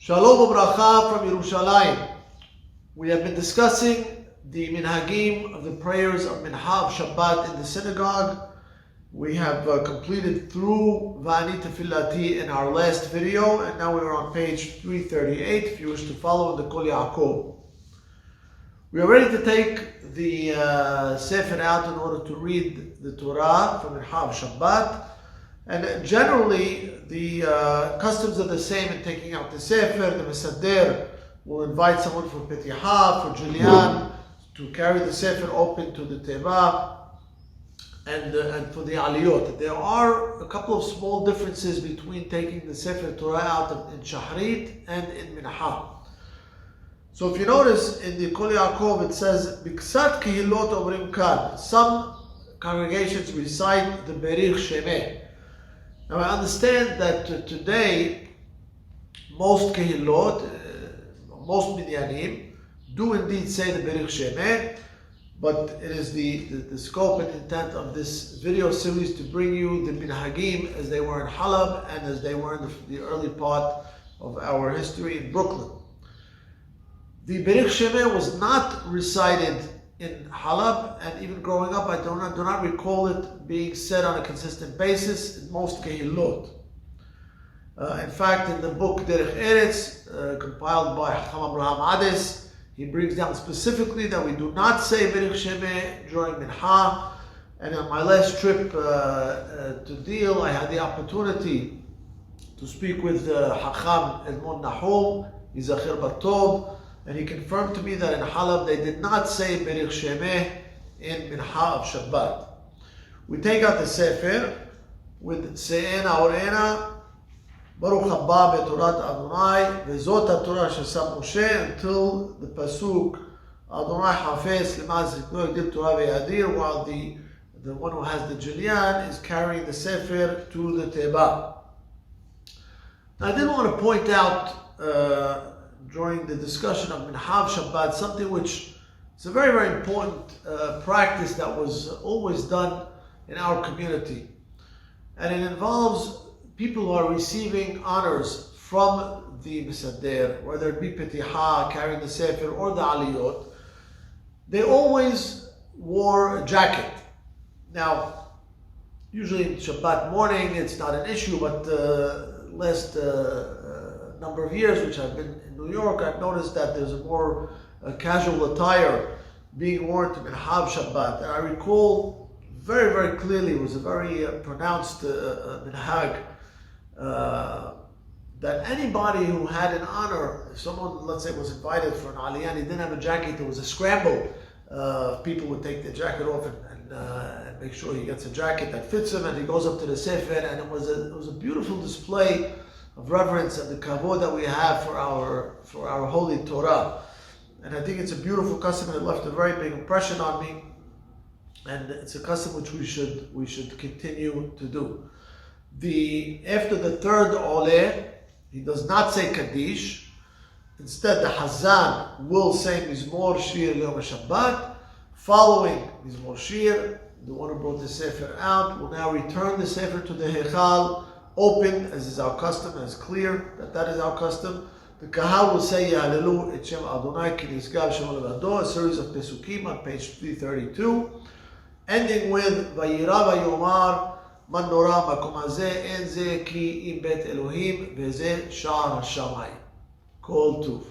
Shalom u'bracha from Yerushalayim. We have been discussing the minhagim of the prayers of Minha of Shabbat in the synagogue. We have completed through Va'ani Tefillati in our last video, and now we're on page 338 if you wish to follow in the Kol Yaakov. We are ready to take the Sefer out in order to read the Torah from Minha of Shabbat. And generally, the customs are the same in taking out the Sefer. The BeSibbur will invite someone for Petiha, for Julian, to carry the Sefer open to the Teva, and for the Aliyot. There are a couple of small differences between taking the Sefer Torah out in Shahrit and in Minha. So if you notice in the Kol Yaakov, it says, Biksat Kehilot Omrim Kan. Some congregations recite the Berich Shemeh. Now I understand that today most kehillot, most minyanim, do indeed say the Berich Shemeh, but it is the scope and intent of this video series to bring you the minhagim as they were in Halab and as they were in the early part of our history in Brooklyn. The Berich Shemeh was not recited in Halab, and even growing up, I do not recall it being said on a consistent basis in most kehillot. In fact, in the book Derech Eretz, compiled by Chacham Abraham Ades, he brings down specifically that we do not say Berich Shemeh during Minha. And on my last trip to Deal, I had the opportunity to speak with Chacham Edmond Nahum, Yizacher Batov, and he confirmed to me that in Halab they did not say Berich Shemeh in Minha of Shabbat. We take out the Sefer with Se'ena Orena, Baruch haba beTorat Adonai, Vezot HaTorah Shesam Moshe, until the Pasuk, Adonai Hafez Lemaz Zikno Yigdil Torah Ve'yadir, while the one who has the Julian is carrying the Sefer to the Teba. Now I did want to point out during the discussion of Minha of Shabbat, something which is a very, very important practice that was always done in our community. And it involves people who are receiving honors from the BeSibbur, whether it be Petiha, carrying the Sefer, or the Aliyot. They always wore a jacket. Now, usually in Shabbat morning, it's not an issue, but last number of years, which I've been in New York, I've noticed that there's a more casual attire being worn to Minha of Shabbat. And I recall very, very clearly, it was a very pronounced minhag, that anybody who had an honor, if someone, let's say, was invited for an aliyah and he didn't have a jacket, there was a scramble. People would take their jacket off and make sure he gets a jacket that fits him, and he goes up to the Sefer, and it was a beautiful display of reverence and the kavod that we have for our holy Torah. And I think it's a beautiful custom, and it left a very big impression on me. And it's a custom which we should continue to do. After the third Oleh, he does not say Kaddish. Instead, the Hazan will say Mizmor Shir Yom Shabbat. Following Mizmor Shir, the one who brought the Sefer out will now return the Sefer to the Heichal, open, as is our custom, as clear that is our custom. The Kahal will say Yahalelu et Shem Adonai Ki Nizgav Shem Levado, a series of Pesukim on page 332, ending with Vayira Vayomar Man Nora Makom Hazeh En Ze Ki Im Bet Elohim Veze Sha'ar HaShamayim. Kol Tuv.